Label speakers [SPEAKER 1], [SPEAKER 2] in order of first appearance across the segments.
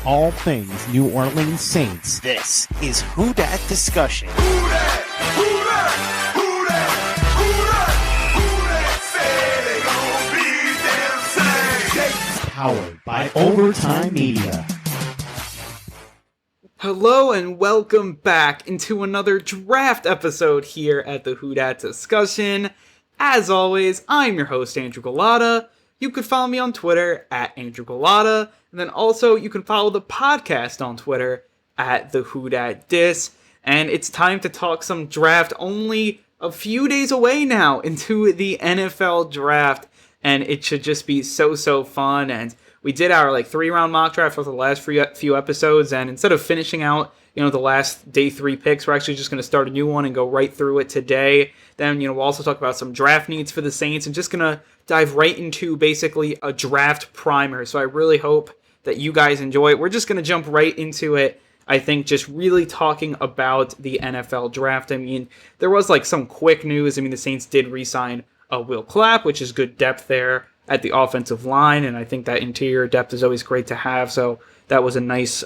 [SPEAKER 1] all things New Orleans Saints. This is Who Dat Discussion.
[SPEAKER 2] Who dat? Who dat? Who dat? Who dat? Who dat? Say they gon' be them same.
[SPEAKER 1] Powered by Overtime Media.
[SPEAKER 3] Hello and welcome back into another draft episode here at the Who Dat Discussion. As always, I'm your host, Andrew Galata. You could follow me on Twitter at Andrew Galata, and then also you can follow the podcast on Twitter at the Who Dat Dis. And it's time to talk some draft. Only a few days away now into the NFL draft, and it should just be so fun. And we did our 3-round mock draft for the last few episodes, and instead of finishing out the last day 3 picks, we're actually just going to start a new one and go right through it today. Then we'll also talk about some draft needs for the Saints and just going to dive right into basically a draft primer. So I really hope that you guys enjoy it. We're just going to jump right into it. I think just really talking about the NFL draft. I mean, there was some quick news. I mean, the Saints did re-sign Will Clapp, which is good depth there at the offensive line, and I think that interior depth is always great to have. So that was a nice,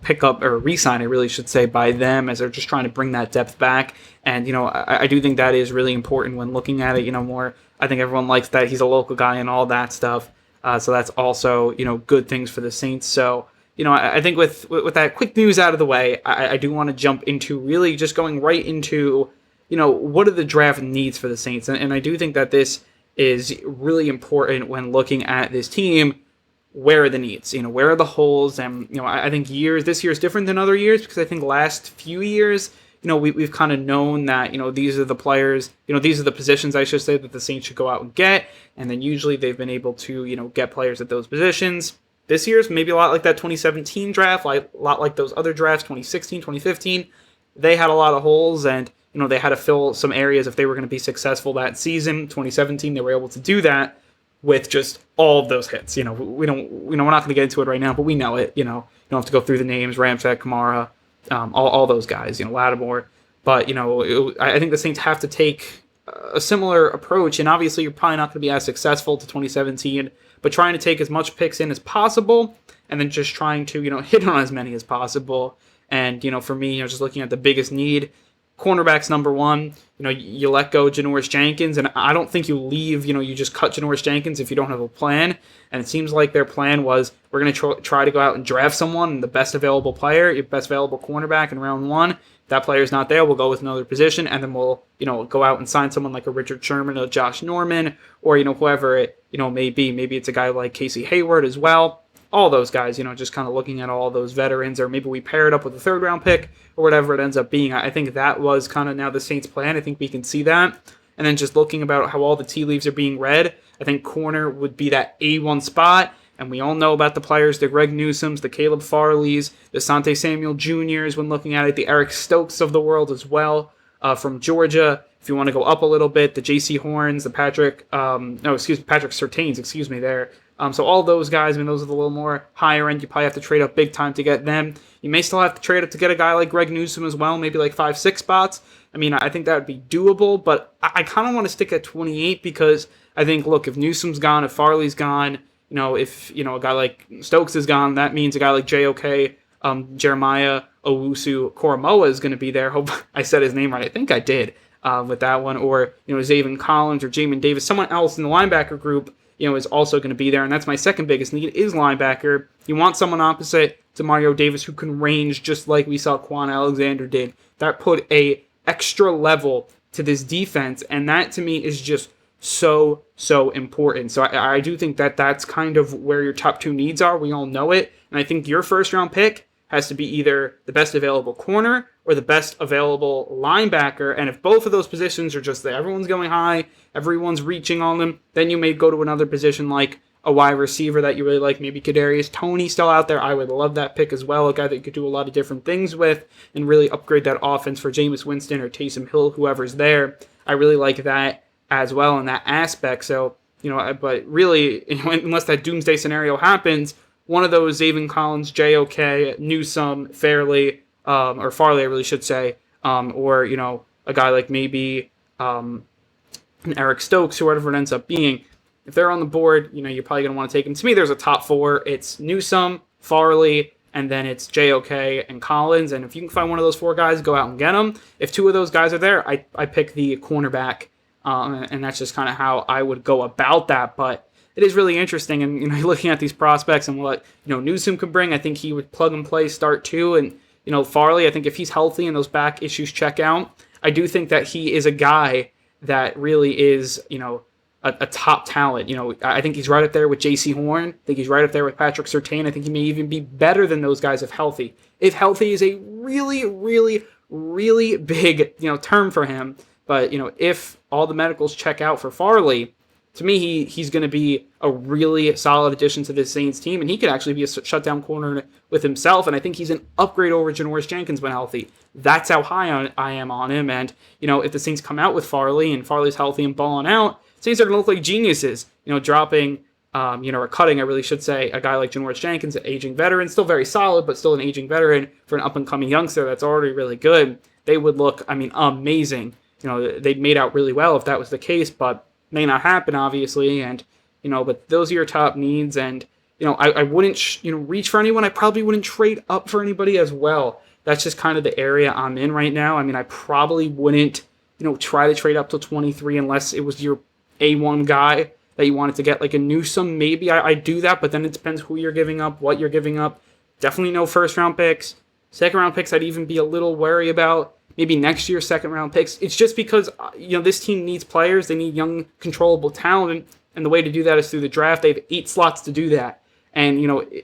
[SPEAKER 3] pickup or re-sign, I really should say, by them as they're just trying to bring that depth back. And I do think that is really important when looking at it. More, I think everyone likes that he's a local guy and all that stuff. So that's also good things for the Saints. So I think with that quick news out of the way, I do want to jump into really just going right into what are the draft needs for the Saints, and I do think that this is really important when looking at this team. Where are the needs? Where are the holes? And I think this year is different than other years because I think last few years, we've kind of known that these are the players, these are the positions, I should say, that the Saints should go out and get, and then usually they've been able to get players at those positions. This year's maybe a lot like that 2017 draft, a lot like those other drafts, 2016, 2015. They had a lot of holes, and they had to fill some areas if they were going to be successful that season. 2017, they were able to do that with just all of those hits. We're not going to get into it right now, but we know it. You don't have to go through the names: Ramczyk, Kamara, all those guys. Lattimore. But I think the Saints have to take a similar approach, and obviously you're probably not going to be as successful to 2017, but trying to take as much picks in as possible, and then just trying to hit on as many as possible. And for me, just looking at the biggest need. Cornerback's number one. You let go Janoris Jenkins, and I don't think you leave, you just cut Janoris Jenkins if you don't have a plan. And it seems like their plan was, we're going to try to go out and draft someone, the best available player, your best available cornerback in round 1. If that player's not there, we'll go with another position, and then we'll, go out and sign someone like a Richard Sherman, a Josh Norman, or, whoever it, may be. Maybe it's a guy like Casey Hayward as well. All those guys, just kind of looking at all those veterans, or maybe we pair it up with a 3rd-round pick, or whatever it ends up being. I think that was kind of now the Saints' plan. I think we can see that. And then just looking about how all the tea leaves are being read, I think corner would be that A1 spot. And we all know about the players, the Greg Newsomes, the Caleb Farleys, the Sante Samuel Jr.'s when looking at it, the Eric Stokes of the world as well from Georgia. If you want to go up a little bit, the J.C. Horns, the Patrick Surtains, there. So all those guys, those are the little more higher end. You probably have to trade up big time to get them. You may still have to trade up to get a guy like Greg Newsome as well, maybe 5-6 spots. I think that would be doable, but I kind of want to stick at 28 because I think, look, if Newsome's gone, if Farley's gone, if a guy like Stokes is gone, that means a guy like JOK, Jeremiah Owusu Koromoa is going to be there. Hope I said his name right. I think I did with that one. Or, Zaven Collins or Jamin Davis, someone else in the linebacker group, is also going to be there, and that's my second biggest need is linebacker. You want someone opposite to Mario Davis who can range just like we saw Quan Alexander did. That put a extra level to this defense, and that to me is just so important. So I do think that that's kind of where your top 2 needs are. We all know it, and I think your 1st-round pick has to be either the best available corner or the best available linebacker. And if both of those positions are just there, everyone's going high, everyone's reaching on them, then you may go to another position like a wide receiver that you really like, maybe Kadarius Toney still out there. I would love that pick as well, a guy that you could do a lot of different things with and really upgrade that offense for Jameis Winston or Taysom Hill, whoever's there. I really like that as well in that aspect. So, but really, unless that doomsday scenario happens, one of those, Zaven Collins, JOK, Newsome, Farley, or Farley, I really should say, or, a guy like maybe Eric Stokes, or whatever it ends up being, if they're on the board, you're probably going to want to take them. To me, there's a top 4. It's Newsome, Farley, and then it's JOK and Collins. And if you can find one of those 4 guys, go out and get them. If 2 of those guys are there, I pick the cornerback, and that's just kind of how I would go about that. But it is really interesting, and looking at these prospects and what Newsome could bring, I think he would plug and play start too. And Farley, I think if he's healthy and those back issues check out, I do think that he is a guy that really is a top talent. I think he's right up there with J.C. Horn. I think he's right up there with Patrick Surtain. I think he may even be better than those guys if healthy. If healthy is a really, really, really big term for him. But if all the medicals check out for Farley, to me, he's going to be a really solid addition to this Saints team, and he could actually be a shutdown corner with himself, and I think he's an upgrade over Janoris Jenkins when healthy. That's how high I am on him, and, if the Saints come out with Farley, and Farley's healthy and balling out, Saints are going to look like geniuses, dropping, or cutting, I really should say, a guy like Janoris Jenkins, an aging veteran, still very solid, but still an aging veteran for an up-and-coming youngster that's already really good. They would look, amazing. They'd made out really well if that was the case, but may not happen, obviously, and but those are your top needs, and I wouldn't reach for anyone. I probably wouldn't trade up for anybody as well. That's just kind of the area I'm in right now. I probably wouldn't try to trade up to 23 unless it was your A1 guy that you wanted to get, like a Newsome. Maybe I do that, but then it depends who you're giving up, what you're giving up. Definitely no first round picks. Second round picks I'd even be a little wary about. Maybe next year's second round picks. It's just because, this team needs players. They need young, controllable talent. And the way to do that is through the draft. They have 8 slots to do that. And,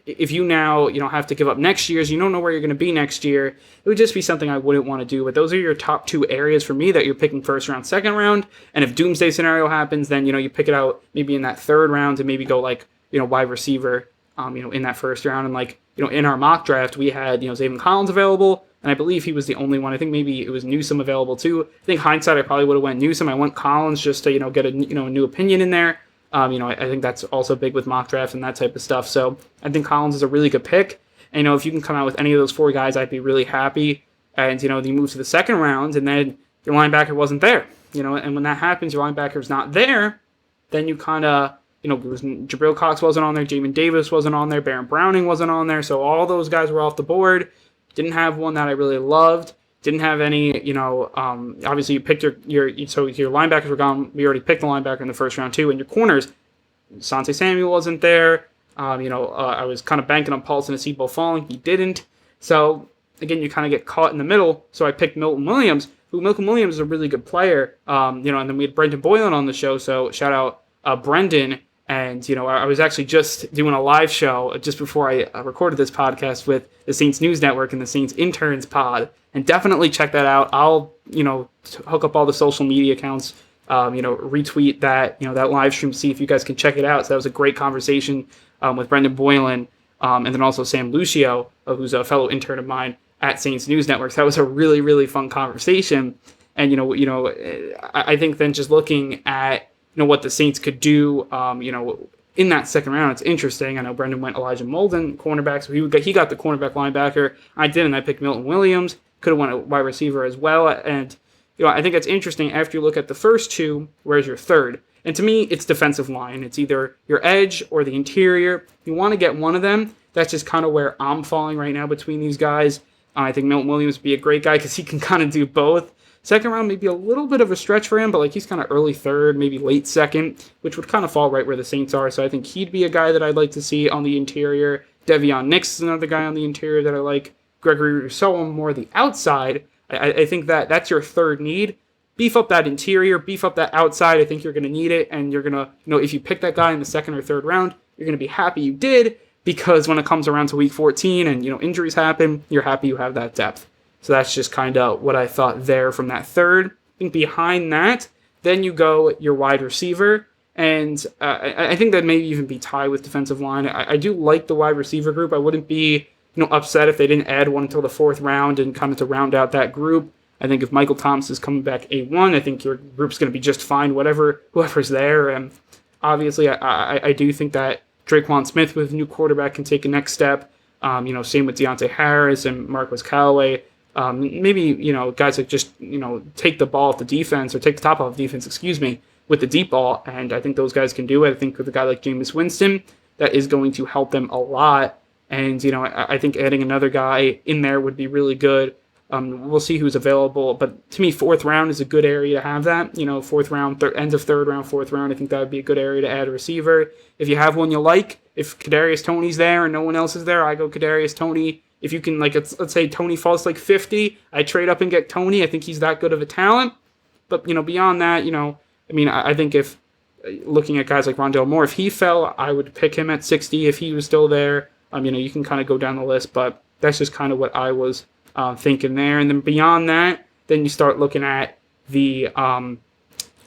[SPEAKER 3] if you now, have to give up next year's, you don't know where you're going to be next year. It would just be something I wouldn't want to do. But those are your top 2 areas for me that you're picking first round, second round. And if doomsday scenario happens, then, you pick it out maybe in that third round and maybe go like, wide receiver, in that first round. And like, in our mock draft, we had, Zaven Collins available. And I believe he was the only one. I think maybe it was Newsome available too. I think hindsight, I probably would have went Newsome. I went Collins just to get a new opinion in there. I think that's also big with mock drafts and that type of stuff. So I think Collins is a really good pick. And if you can come out with any of those 4 guys, I'd be really happy. And you move to the second round, and then your linebacker wasn't there. And when that happens, your linebacker's not there. Then you kind of Jabril Cox wasn't on there, Jamin Davis wasn't on there, Baron Browning wasn't on there. So all those guys were off the board. Didn't have one that I really loved. Didn't have any, obviously you picked your linebackers were gone. We already picked the linebacker in the first round too. And your corners, Asante Samuel wasn't there. I was kind of banking on Paulson Acebo falling. He didn't. So, again, you kind of get caught in the middle. So I picked Milton Williams, Milton Williams is a really good player. And then we had Brendan Boylan on the show. So shout out Brendan. And, I was actually just doing a live show just before I recorded this podcast with the Saints News Network and the Saints Interns Pod. And definitely check that out. I'll, hook up all the social media accounts, retweet that, that live stream, see if you guys can check it out. So that was a great conversation with Brendan Boylan and then also Sam Lucio, who's a fellow intern of mine at Saints News Network. So that was a really, really fun conversation. And, I think then just looking at, what the Saints could do, in that second round, it's interesting. I know Brendan went Elijah Molden, cornerback, so he got the cornerback linebacker. I didn't. I picked Milton Williams. Could have went a wide receiver as well. And, I think it's interesting. After you look at the first 2, where's your third? And to me, it's defensive line. It's either your edge or the interior. You want to get one of them. That's just kind of where I'm falling right now between these guys. I think Milton Williams would be a great guy because he can kind of do both. Second round may be a little bit of a stretch for him, but he's kind of early third, maybe late second, which would kind of fall right where the Saints are. So I think he'd be a guy that I'd like to see on the interior. Devion Nix is another guy on the interior that I like. Gregory Rousseau on more the outside. I think that's your third need. Beef up that interior, beef up that outside. I think you're going to need it, and you're going to, if you pick that guy in the second or third round, you're going to be happy you did, because when it comes around to week 14 and, injuries happen, you're happy you have that depth. So that's just kind of what I thought there from that third. I think behind that, then you go your wide receiver. And I think that may even be tied with defensive line. I do like the wide receiver group. I wouldn't be upset if they didn't add one until the 4th round and kind of to round out that group. I think if Michael Thomas is coming back A1, I think your group's going to be just fine, whoever's there. And obviously, I do think that Draquan Smith with a new quarterback can take a next step. Same with Deontay Harris and Marquez Callaway. Maybe, guys that just, take the ball off the defense or take the top off the defense, with the deep ball. And I think those guys can do it. I think with a guy like Jameis Winston, that is going to help them a lot. And, I think adding another guy in there would be really good. We'll see who's available. But to me, 4th round is a good area to have that. 4th round, end of 3rd round, 4th round, I think that would be a good area to add a receiver. If you have one you like, if Kadarius Toney's there and no one else is there, I go Kadarius Toney. If you can, let's say Toney falls like 50, I trade up and get Toney. I think he's that good of a talent. But, beyond that, I think if looking at guys like Rondale Moore, if he fell, I would pick him at 60 if he was still there. You can kind of go down the list, but that's just kind of what I was thinking there. And then beyond that, then you start looking at the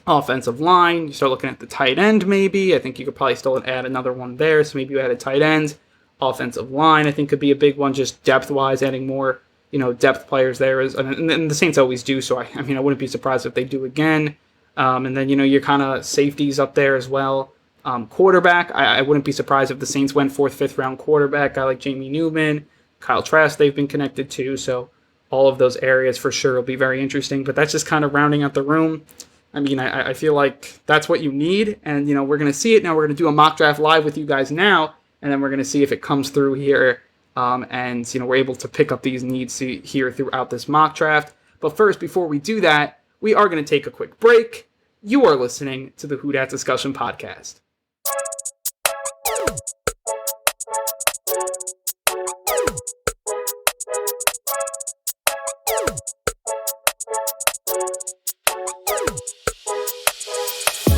[SPEAKER 3] offensive line. You start looking at the tight end maybe. I think you could probably still add another one there, so maybe you add a tight end. Offensive line, I think, could be a big one, just depth-wise, adding more, depth players there. And the Saints always do, so I wouldn't be surprised if they do again. And then, your kind of safeties up there as well. Quarterback, I wouldn't be surprised if the Saints went 4th, 5th round quarterback, guy like Jamie Newman, Kyle Trask they've been connected to, so all of those areas for sure will be very interesting. But that's just kind of rounding out the room. I feel like that's what you need, and, we're going to see it now. We're going to do a mock draft live with you guys now, and then we're going to see if it comes through here, and, we're able to pick up these needs here throughout this mock draft. But first, before we do that, we are going to take a quick break. You are listening to the Who Dat Discussion Podcast.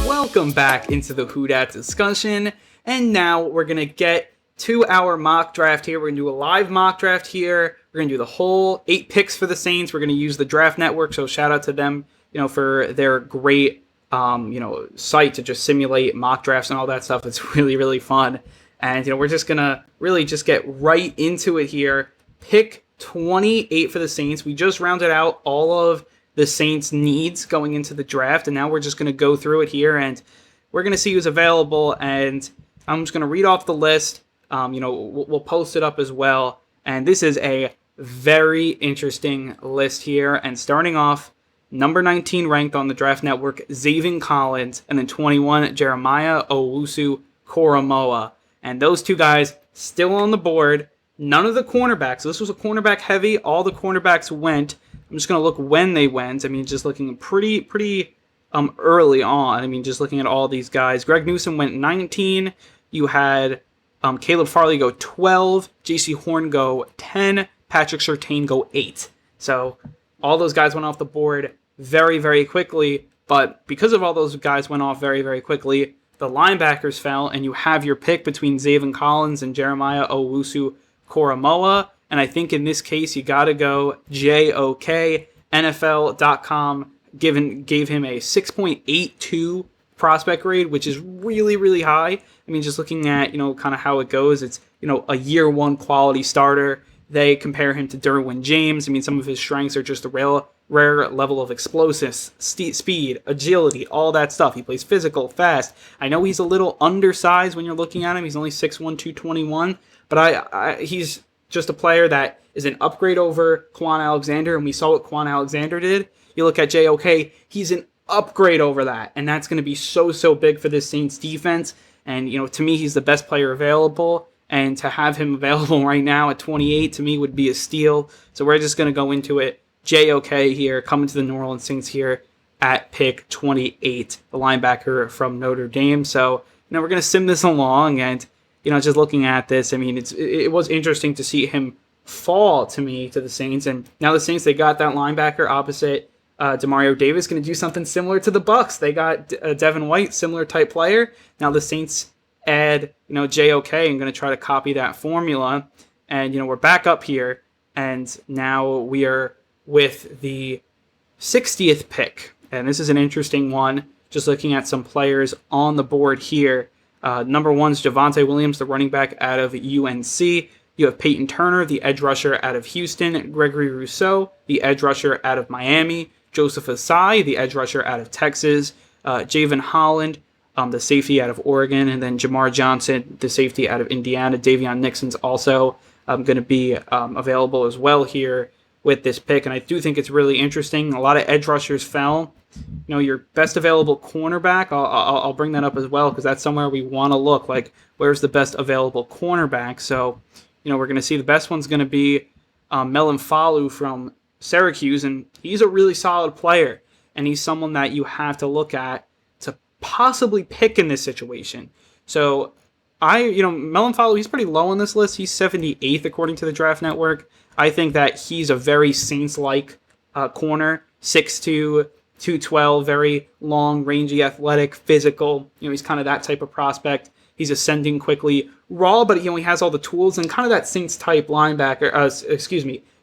[SPEAKER 3] Welcome back into the Who Dat Discussion, and now we're going to get to our mock draft here. We're going to do a live mock draft here. We're going to do the whole 8 picks for the Saints. We're going to use the Draft Network, so shout out to them, for their great, site to just simulate mock drafts and all that stuff. It's really, really fun. And, we're just going to really just get right into it here. Pick 28 for the Saints. We just rounded out all of the Saints' needs going into the draft, and now we're just going to go through it here, and we're going to see who's available, and I'm just going to read off the list. We'll post it up as well, and this is a very interesting list here, and starting off, number 19 ranked on the Draft Network, Zaven Collins, and then 21, Jeremiah Owusu-Koramoah, and those two guys still on the board. None of the cornerbacks. So this was a cornerback heavy. All the cornerbacks went. I'm just going to look when they went. Just looking pretty early on. Just looking at all these guys. Greg Newsome went 19. You had Caleb Farley go 12. J.C. Horn go 10. Patrick Surtain go 8. So all those guys went off the board very, very quickly. But because of all those guys went off very, very quickly, the linebackers fell, and you have your pick between Zaven Collins and Jeremiah Owusu-Koramoah. And I think in this case, you got to go JOK. NFL.com gave him a 6.82 prospect grade, which is really, really high. Just looking at, kind of how it goes, it's, a year one quality starter. They compare him to Derwin James. Some of his strengths are just a rare level of explosiveness, speed, agility, all that stuff. He plays physical, fast. I know he's a little undersized when you're looking at him. He's only 6'1", 221, but he's just a player that is an upgrade over Quan Alexander, and we saw what Quan Alexander did. You look at JOK, he's an upgrade over that, and that's going to be so big for this Saints defense. And, to me, he's the best player available, and to have him available right now at 28, to me, would be a steal. So we're just going to go into it. JOK here, coming to the New Orleans Saints here at pick 28, the linebacker from Notre Dame. So, we're going to sim this along, and just looking at this, it was interesting to see him fall to the Saints. And now the Saints, they got that linebacker opposite Demario Davis, going to do something similar to the Bucs. They got Devin White, similar type player. Now the Saints add, JOK and going to try to copy that formula. And, we're back up here, and now we are with the 60th pick. And this is an interesting one, just looking at some players on the board here. Number 1 is Javonte Williams, the running back out of UNC. You have Peyton Turner, the edge rusher out of Houston. Gregory Rousseau, the edge rusher out of Miami. Joseph Asai, the edge rusher out of Texas. Javon Holland, the safety out of Oregon. And then Jamar Johnson, the safety out of Indiana. Davion Nixon's also going to be available as well here with this pick. And I do think it's really interesting. A lot of edge rushers fell. Your best available cornerback, I'll bring that up as well, because that's somewhere we want to look. Like, where's the best available cornerback? So, we're going to see the best one's going to be Melon Falu from Syracuse, and he's a really solid player, and he's someone that you have to look at to possibly pick in this situation. So Melon Falu, he's pretty low on this list. He's 78th according to the Draft Network. I think that he's a very Saints-like corner, 6'2", 212, very long, rangy, athletic, physical. He's kind of that type of prospect. He's ascending quickly, raw, but he has all the tools and kind of that Saints-type linebacker.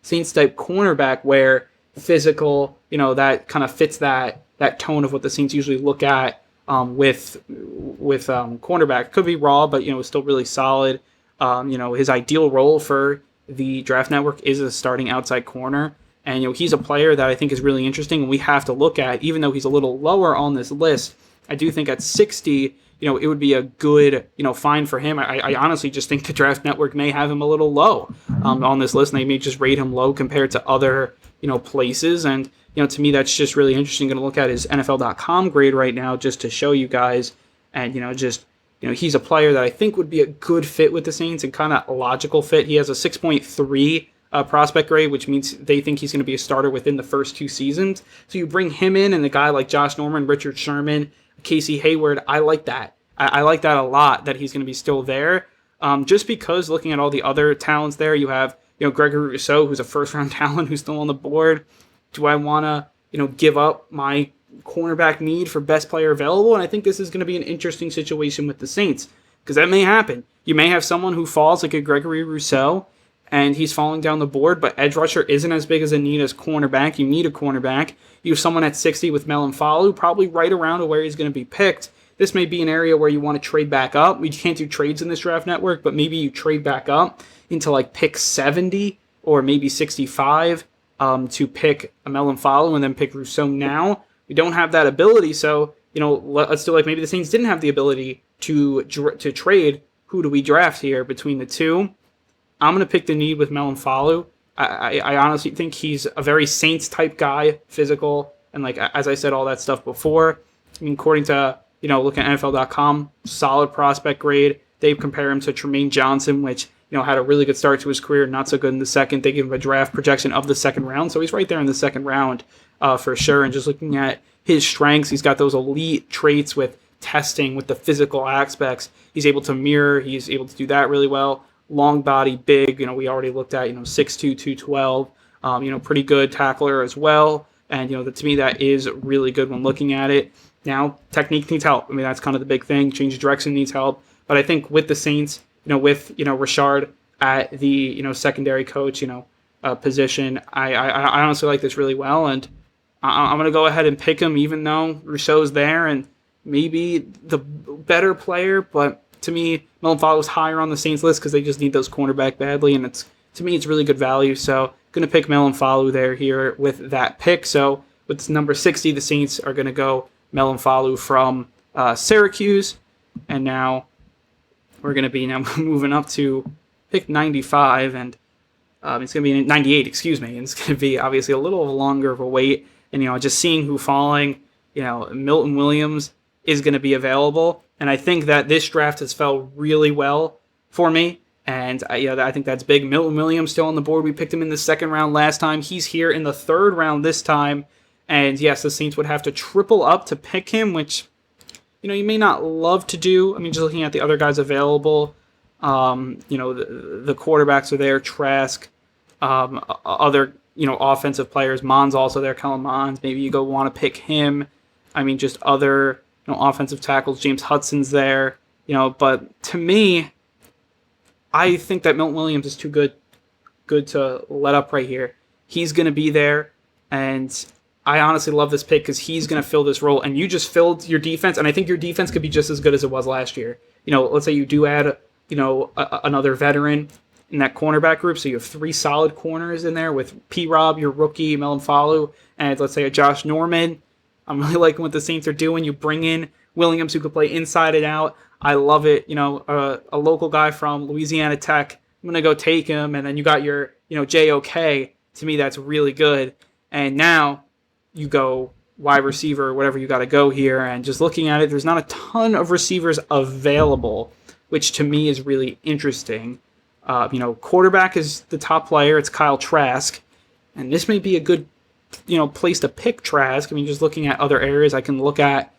[SPEAKER 3] Saints-type cornerback where physical, that kind of fits that tone of what the Saints usually look at with cornerback. Could be raw, but still really solid. His ideal role for the Draft Network is a starting outside corner. And, he's a player that I think is really interesting and we have to look at, even though he's a little lower on this list. I do think at 60, it would be a good, find for him. I honestly just think the Draft Network may have him a little low on this list, and they may just rate him low compared to other, places. And, to me, that's just really interesting. Going to look at his NFL.com grade right now just to show you guys. And, he's a player that I think would be a good fit with the Saints and kind of a logical fit. He has a 6.3 prospect grade, which means they think he's going to be a starter within the first 2 seasons. So you bring him in and a guy like Josh Norman, Richard Sherman, Casey Hayward, I like that. I like that a lot, that he's going to be still there. Just because looking at all the other talents there, you have, Gregory Rousseau, who's a first-round talent, who's still on the board. Do I want to, give up my cornerback need for best player available? And I think this is going to be an interesting situation with the Saints, because that may happen. You may have someone who falls like a Gregory Rousseau, and he's falling down the board, but edge rusher isn't as big as a need as cornerback. You need a cornerback. You have someone at 60 with Melon Falu, probably right around to where he's going to be picked. This may be an area where you want to trade back up. We can't do trades in this Draft Network, but maybe you trade back up into like pick 70 or maybe 65 to pick a Melon Falu and then pick Rousseau now. We don't have that ability, so let's do like maybe the Saints didn't have the ability to trade. Who do we draft here between the two? I'm going to pick the need with Melon Falu. I honestly think he's a very Saints-type guy, physical, and like as I said, all that stuff before. I mean, according to, looking at NFL.com, solid prospect grade. They compare him to Tremaine Johnson, which, had a really good start to his career, not so good in the second. They give him a draft projection of the second round, so he's right there in the second round for sure. And just looking at his strengths, he's got those elite traits with testing, with the physical aspects. He's able to mirror. He's able to do that really well. Long body, big, we already looked at, 6'2", 212, pretty good tackler as well. And, to me, that is really good when looking at it. Now, technique needs help. I mean, that's kind of the big thing. Change of direction needs help. But I think with the Saints, with, Richard at the, secondary coach, position, I honestly like this really well. And I'm going to go ahead and pick him, even though Rousseau's there and maybe the better player, but to me, Melon Falu is higher on the Saints list because they just need those cornerback badly, and to me it's really good value. So going to pick Melon Falu there here with that pick. So with number 60, the Saints are going to go Melon Falu from Syracuse, and now we're going to be moving up to pick 95, and it's going to be 98, excuse me, and it's going to be obviously a little longer of a wait. And just seeing who falling, Milton Williams is going to be available. And I think that this draft has felt really well for me. And I think that's big. Milton Williams still on the board. We picked him in the second round last time. He's here in the third round this time. And yes, the Saints would have to triple up to pick him, which, you may not love to do. I mean, just looking at the other guys available, the quarterbacks are there, Trask, other, offensive players. Mond's also there, Kellen Mond. Maybe you go want to pick him. I mean, just other offensive tackles. James Hudson's there, but to me, I think that Milton Williams is too good to let up right here. He's going to be there, and I honestly love this pick because he's going to fill this role, and you just filled your defense, and I think your defense could be just as good as it was last year. Let's say you do add, another veteran in that cornerback group, so you have 3 solid corners in there with P-Rob, your rookie, Melon Falu, and let's say a Josh Norman. I'm really liking what the Saints are doing. You bring in Williams, who could play inside and out. I love it. A local guy from Louisiana Tech. I'm going to go take him. And then you got your, JOK. To me, that's really good. And now you go wide receiver, whatever you got to go here. And just looking at it, there's not a ton of receivers available, which to me is really interesting. Quarterback is the top player. It's Kyle Trask. And this may be a good, place to pick Trask. I mean, just looking at other areas, I can look at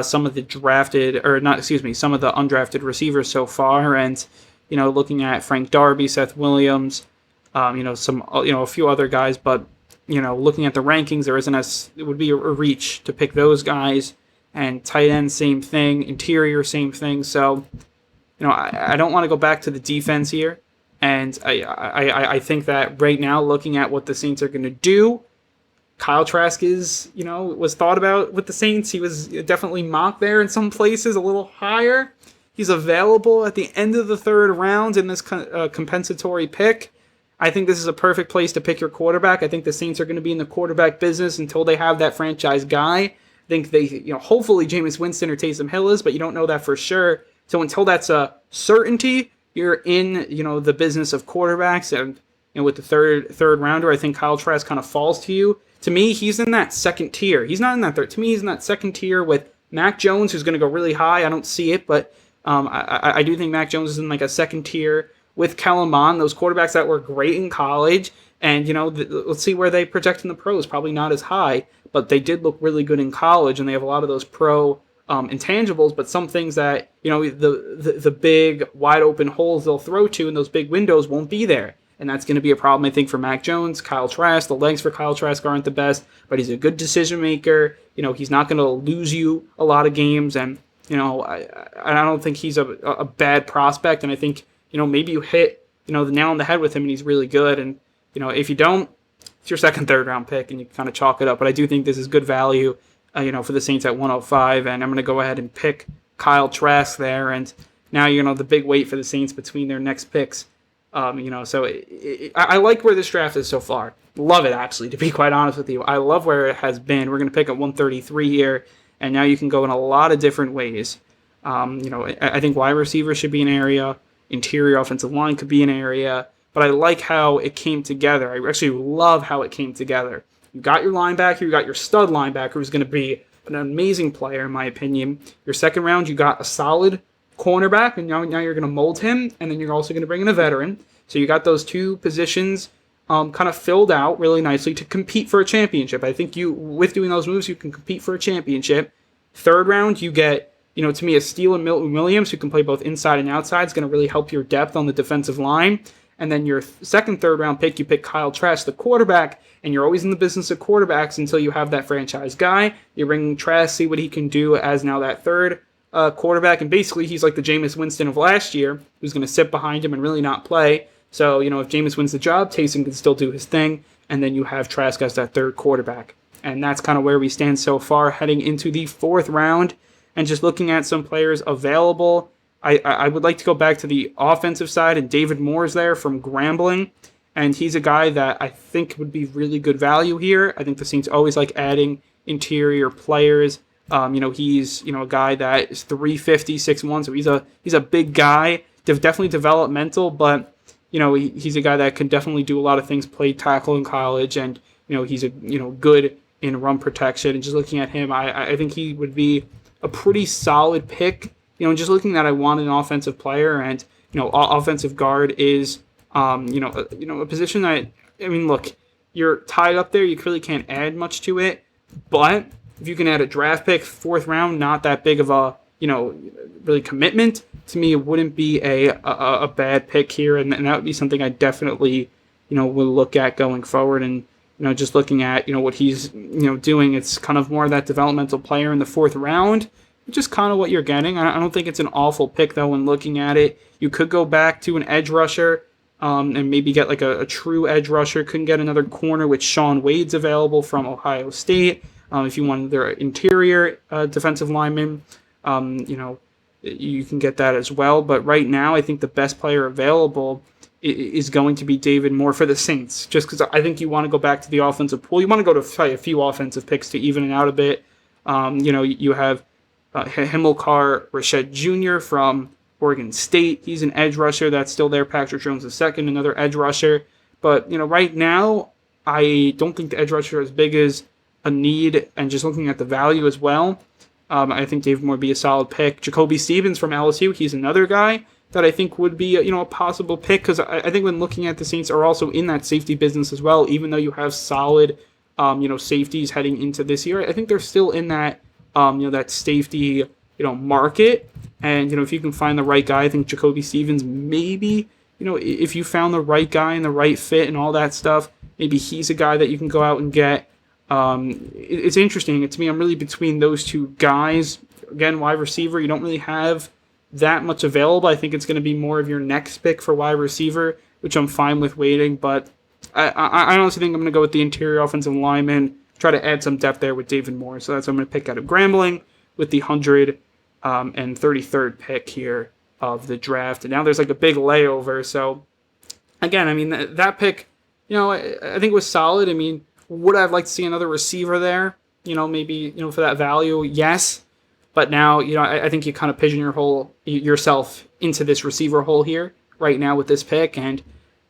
[SPEAKER 3] some of the some of the undrafted receivers so far. And, looking at Frank Darby, Seth Williams, a few other guys. But, looking at the rankings, it would be a reach to pick those guys. And tight end, same thing. Interior, same thing. So, I don't want to go back to the defense here. And I think that right now, looking at what the Saints are going to do, Kyle Trask was thought about with the Saints. He was definitely mocked there in some places, a little higher. He's available at the end of the third round in this compensatory pick. I think this is a perfect place to pick your quarterback. I think the Saints are going to be in the quarterback business until they have that franchise guy. I think hopefully Jameis Winston or Taysom Hill is, but you don't know that for sure. So until that's a certainty, you're in, the business of quarterbacks. And, with the third rounder, I think Kyle Trask kind of falls to you. To me, he's in that second tier. He's not in that third. To me, he's in that second tier with Mac Jones, who's going to go really high. I don't see it, but I do think Mac Jones is in like a second tier with Kellen Mond, those quarterbacks that were great in college. And, let's see where they project in the pros. Probably not as high, but they did look really good in college, and they have a lot of those pro intangibles, but some things that, the big wide open holes they'll throw to and those big windows won't be there. And that's going to be a problem, I think, for Mac Jones. Kyle Trask, the legs for Kyle Trask aren't the best, but he's a good decision maker. He's not going to lose you a lot of games. And, I don't think he's a bad prospect. And I think, maybe you hit, the nail on the head with him and he's really good. And, if you don't, it's your second, third round pick and you kind of chalk it up. But I do think this is good value. For the Saints at 105, and I'm going to go ahead and pick Kyle Trask there. And now, the big wait for the Saints between their next picks. So I like where this draft is so far. Love it, actually, to be quite honest with you. I love where it has been. We're going to pick at 133 here, and now you can go in a lot of different ways. I think wide receiver should be an area. Interior offensive line could be an area. But I like how it came together. I actually love how it came together. You got your linebacker, you got your stud linebacker who's going to be an amazing player, in my opinion. Your second round, you got a solid cornerback, and now you're going to mold him, and then you're also going to bring in a veteran. So you got those two positions kind of filled out really nicely to compete for a championship. I think with doing those moves, you can compete for a championship. Third round, you get, to me, a steal in Milton Williams, who can play both inside and outside. It's going to really help your depth on the defensive line. And then your second, third round pick, you pick Kyle Trask, the quarterback, and you're always in the business of quarterbacks until you have that franchise guy. You bring Trask, see what he can do as now that third quarterback, and basically he's like the Jameis Winston of last year, who's going to sit behind him and really not play. So, if Jameis wins the job, Taysom can still do his thing, and then you have Trask as that third quarterback. And that's kind of where we stand so far, heading into the fourth round, and just looking at some players available. I would like to go back to the offensive side, and David Moore's there from Grambling, and he's a guy that I think would be really good value here. I think the Saints always like adding interior players. He's a guy that is 350, 6'1", so he's a big guy, definitely developmental, but he's a guy that can definitely do a lot of things. Played tackle in college, and he's good in run protection. And just looking at him, I think he would be a pretty solid pick. Just looking at, I want an offensive player, and offensive guard is a position that, look, you're tied up there. You really can't add much to it, but if you can add a draft pick, fourth round, not that big of a really commitment. To me, it wouldn't be a bad pick here, and that would be something I definitely will look at going forward. And just looking at what he's doing, it's kind of more of that developmental player in the fourth round. Just kind of what you're getting. I don't think it's an awful pick, though, when looking at it. You could go back to an edge rusher and maybe get like a true edge rusher. Couldn't get another corner, which Shaun Wade's available from Ohio State. If you want their interior defensive lineman, you can get that as well. But right now, I think the best player available is going to be David Moore for the Saints, just because I think you want to go back to the offensive pool. You want to go to probably a few offensive picks to even it out a bit. You have Himmelkar Rashed Jr. from Oregon State. He's an edge rusher that's still there. Patrick Jones II, another edge rusher. But, right now, I don't think the edge rusher is as big as a need, and just looking at the value as well, I think David Moore would be a solid pick. Jacoby Stevens from LSU, he's another guy that I think would be a possible pick, because I think when looking at the Saints are also in that safety business as well, even though you have solid safeties heading into this year, I think they're still in that that safety market. And if you can find the right guy, I think Jacoby Stevens maybe, if you found the right guy and the right fit and all that stuff, maybe he's a guy that you can go out and get. It's interesting. To me, I'm really between those two guys. Again, wide receiver, you don't really have that much available. I think it's going to be more of your next pick for wide receiver, which I'm fine with waiting. But I honestly think I'm going to go with the interior offensive lineman, try to add some depth there with David Moore. So that's what I'm going to pick out of Grambling with the 133rd pick here of the draft. And now there's like a big layover. So again, I mean, that pick, I think was solid. I mean, would I have liked to see another receiver there? Maybe, for that value? Yes. But now, I think you kind of pigeon yourself into this receiver hole here right now with this pick. And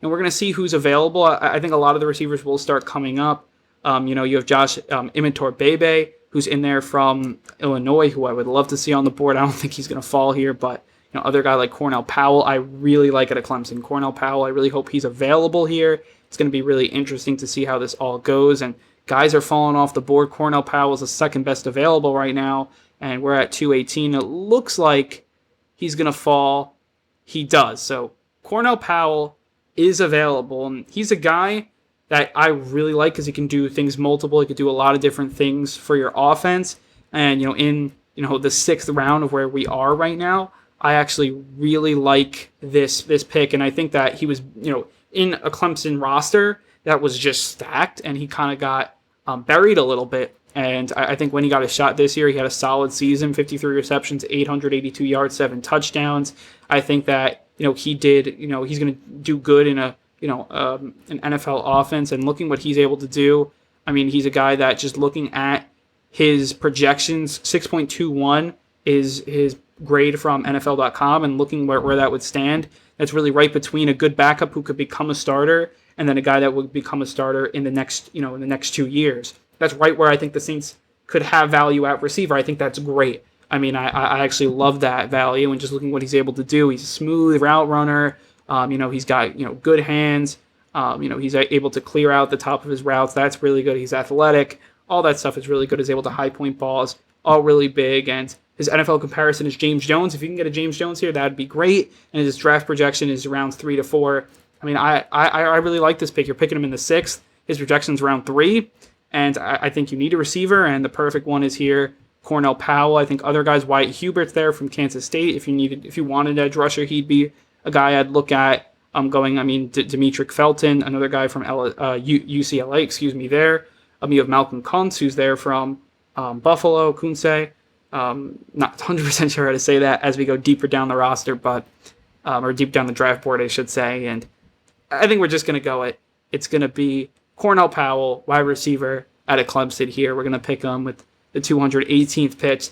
[SPEAKER 3] we're going to see who's available. I think a lot of the receivers will start coming up. You have Josh Imatorbhebhe, who's in there from Illinois, who I would love to see on the board. I don't think he's going to fall here, but other guy like Cornell Powell, I really like at Clemson. Cornell Powell, I really hope he's available here. It's going to be really interesting to see how this all goes. And guys are falling off the board. Cornell Powell is the second best available right now, and we're at 218. It looks like he's going to fall. He does. So Cornell Powell is available, and he's a guy that I really like because he can do things multiple. He could do a lot of different things for your offense. And, in the sixth round of where we are right now, I actually really like this pick. And I think that he was, in a Clemson roster that was just stacked, and he kind of got buried a little bit. And I think when he got a shot this year, he had a solid season, 53 receptions, 882 yards, 7 touchdowns. I think that, he did, he's going to do good in an NFL offense, and looking what he's able to do. I mean, he's a guy that, just looking at his projections, 6.21 is his grade from NFL.com, and looking where that would stand, that's really right between a good backup who could become a starter and then a guy that would become a starter in the next 2 years. That's right where I think the Saints could have value at receiver. I think that's great. I mean, I actually love that value, and just looking what he's able to do. He's a smooth route runner. He's got, good hands. He's able to clear out the top of his routes. That's really good. He's athletic. All that stuff is really good. He's able to high point balls, all really big. And his NFL comparison is James Jones. If you can get a James Jones here, that'd be great. And his draft projection is rounds 3 to 4. I mean, I really like this pick. You're picking him in the 6th. His projection's round 3. And I think you need a receiver, and the perfect one is here. Cornell Powell. I think other guys, Wyatt Hubert's there from Kansas State. If you wanted an edge rusher, he'd be a guy I'd look at. Demetric Felton, another guy from UCLA, there. You have Malcolm Kuntz, who's there from Buffalo, Kunze. Not 100% sure how to say that as we go deeper down the roster, but or deep down the draft board, I should say. And I think we're just going to go it's going to be Cornell Powell, wide receiver, out of Clemson here. We're going to pick him with the 218th pick.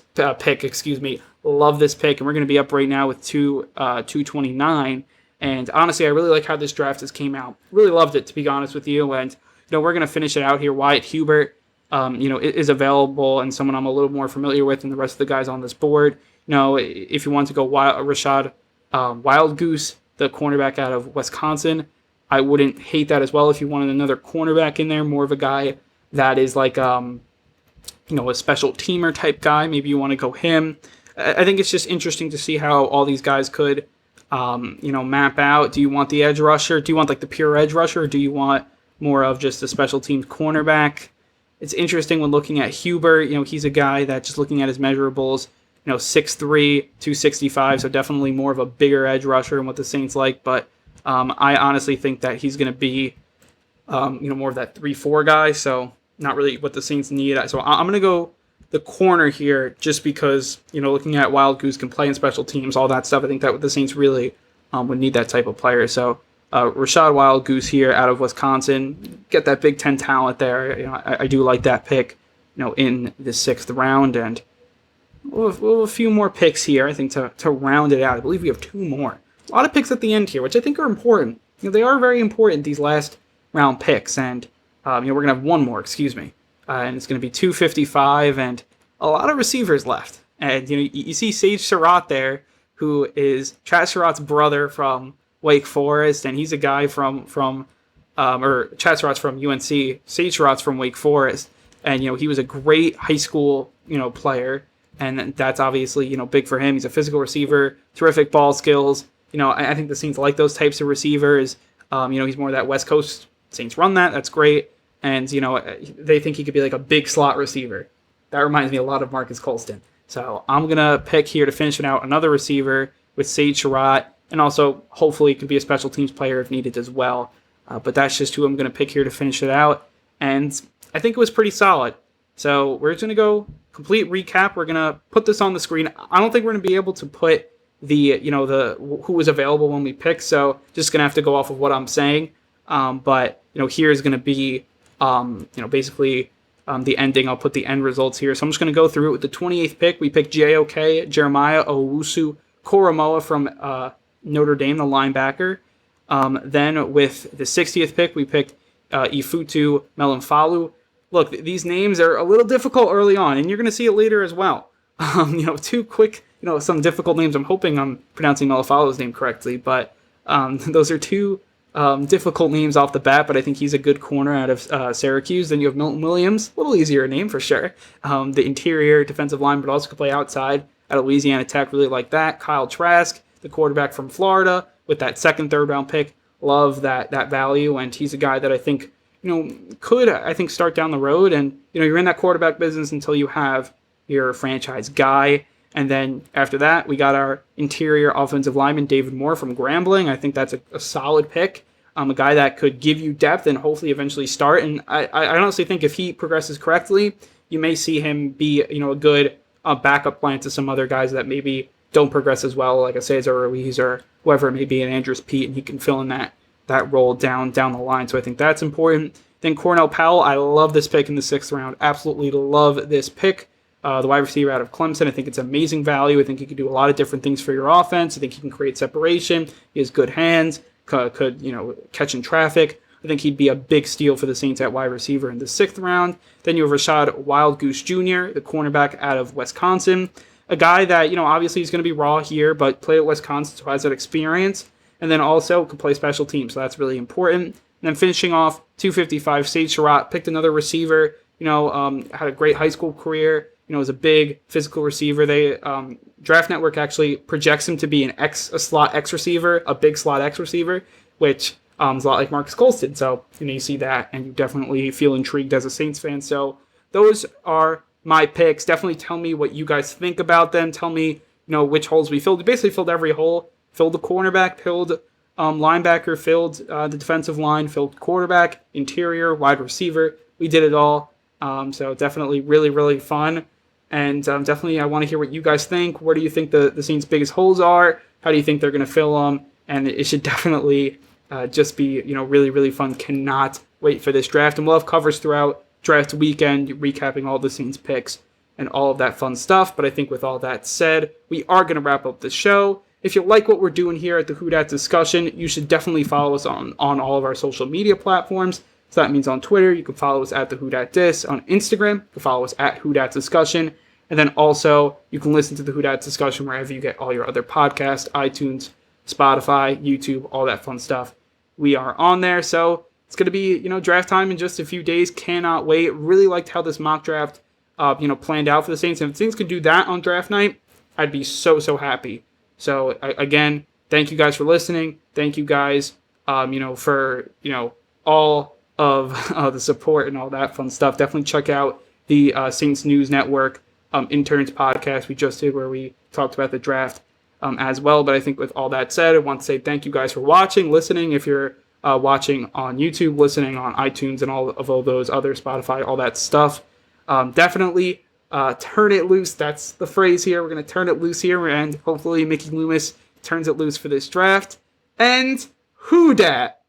[SPEAKER 3] Love this pick, and we're going to be up right now with 229. And honestly, I really like how this draft has came out. Really loved it, to be honest with you. And we're going to finish it out here. Wyatt Hubert, is available, and someone I'm a little more familiar with than the rest of the guys on this board. If you want to go Rashad Wild Goose, the cornerback out of Wisconsin, I wouldn't hate that as well. If you wanted another cornerback in there, more of a guy that is like a special teamer type guy, maybe you want to go him. I think it's just interesting to see how all these guys could map out. Do you want the edge rusher? Do you want like the pure edge rusher, or do you want more of just a special teams cornerback? It's interesting when looking at Hubert. He's a guy that, just looking at his measurables, 6'3", 265, so definitely more of a bigger edge rusher than what the Saints like. But I honestly think that he's going to be, more of that 3-4 guy. So not really what the Saints need. So I'm going to go the corner here, just because, looking at Wild Goose can play in special teams, all that stuff. I think that the Saints really would need that type of player. So Rashad Wild Goose here out of Wisconsin, get that Big Ten talent there. I do like that pick, in the 6th round, and we'll have a few more picks here, I think, to round it out. I believe we have 2 more. A lot of picks at the end here, which I think are important. They are very important, these last round picks, and we're going to have 1 more, and it's going to be 255, and a lot of receivers left. And you see Sage Surratt there, who is Chad Surratt's brother from Wake Forest, and he's a guy or Chad Surratt's from UNC, Sage Surratt's from Wake Forest, and he was a great high school player, and that's obviously big for him. He's a physical receiver, terrific ball skills. I think the Saints like those types of receivers. He's more that West Coast. Saints run that. That's great, and they think he could be like a big slot receiver. That reminds me a lot of Marcus Colston. So I'm gonna pick here to finish it out another receiver with Sage Surratt, and also hopefully could be a special teams player if needed as well. But that's just who I'm going to pick here to finish it out. And I think it was pretty solid. So we're just going to go complete recap. We're going to put this on the screen. I don't think we're going to be able to put the who was available when we picked. So just going to have to go off of what I'm saying. But here's going to be basically the ending. I'll put the end results here. So I'm just going to go through it with the 28th pick. We picked JOK, Jeremiah Owusu Koromoa from Notre Dame, the linebacker. Then with the 60th pick, we picked Ifutu Melanfalu. Look, these names are a little difficult early on, and you're going to see it later as well. Two quick, some difficult names. I'm hoping I'm pronouncing Melanfalu's name correctly, but those are two difficult names off the bat, but I think he's a good corner out of Syracuse. Then you have Milton Williams, a little easier name for sure. The interior defensive line, but also could play outside at Louisiana Tech, really like that. Kyle Trask, the quarterback from Florida, with that second, third round pick. Love that value, and he's a guy that I think, could start down the road. And, you're in that quarterback business until you have your franchise guy. And then after that, we got our interior offensive lineman, David Moore from Grambling. I think that's a solid pick. A guy that could give you depth and hopefully eventually start. And I honestly think if he progresses correctly, you may see him be, a good backup plan to some other guys that maybe don't progress as well, like a Cesar Ruiz or whoever it may be, an Andrews Pete, and he can fill in that role down the line. So I think that's important. Then Cornell Powell, I love this pick in the 6th round. Absolutely love this pick. The wide receiver out of Clemson, I think it's amazing value. I think he can do a lot of different things for your offense. I think he can create separation. He has good hands, could catch in traffic. I think he'd be a big steal for the Saints at wide receiver in the 6th round. Then you have Rashad Wild Goose Jr., the cornerback out of Wisconsin. A guy that, obviously he's going to be raw here, but played at Wisconsin, so has that experience. And then also could play special teams, so that's really important. And then finishing off 255, Sage Surratt, picked another receiver, had a great high school career, was a big physical receiver. They Draft Network actually projects him to be a slot X receiver, a big slot X receiver, which is a lot like Marcus Colston. So, you see that, and you definitely feel intrigued as a Saints fan. So those are my picks. Definitely tell me what you guys think about them. Tell me, which holes we filled. We basically filled every hole. Filled the cornerback, filled linebacker, filled the defensive line, filled quarterback, interior, wide receiver. We did it all. So definitely really, really fun. And definitely I want to hear what you guys think. What do you think the Saints' biggest holes are? How do you think they're going to fill them? And it should definitely just be, really, really fun. Cannot wait for this draft. And we'll have covers throughout draft weekend, recapping all the Saints picks and all of that fun stuff. But I think with all that said, we are going to wrap up the show. If you like what we're doing here at the Who Dat Discussion, you should definitely follow us on all of our social media platforms. So that means on Twitter, you can follow us at the Who Dat Dis. On Instagram, you can follow us at Who Dat Discussion. And then also, you can listen to the Who Dat Discussion wherever you get all your other podcasts, iTunes, Spotify, YouTube, all that fun stuff. We are on there. So it's going to be, draft time in just a few days. Cannot wait. Really liked how this mock draft, planned out for the Saints. And if Saints could do that on draft night, I'd be so, so happy. So again, thank you guys for listening. Thank you guys, for, all of the support and all that fun stuff. Definitely check out the Saints News Network Interns podcast we just did where we talked about the draft as well. But I think with all that said, I want to say thank you guys for watching, listening. If you're watching on YouTube, listening on iTunes and all of those other Spotify, all that stuff, definitely turn it loose. That's the phrase here. We're going to turn it loose here, and hopefully Mickey Loomis turns it loose for this draft. And who dat?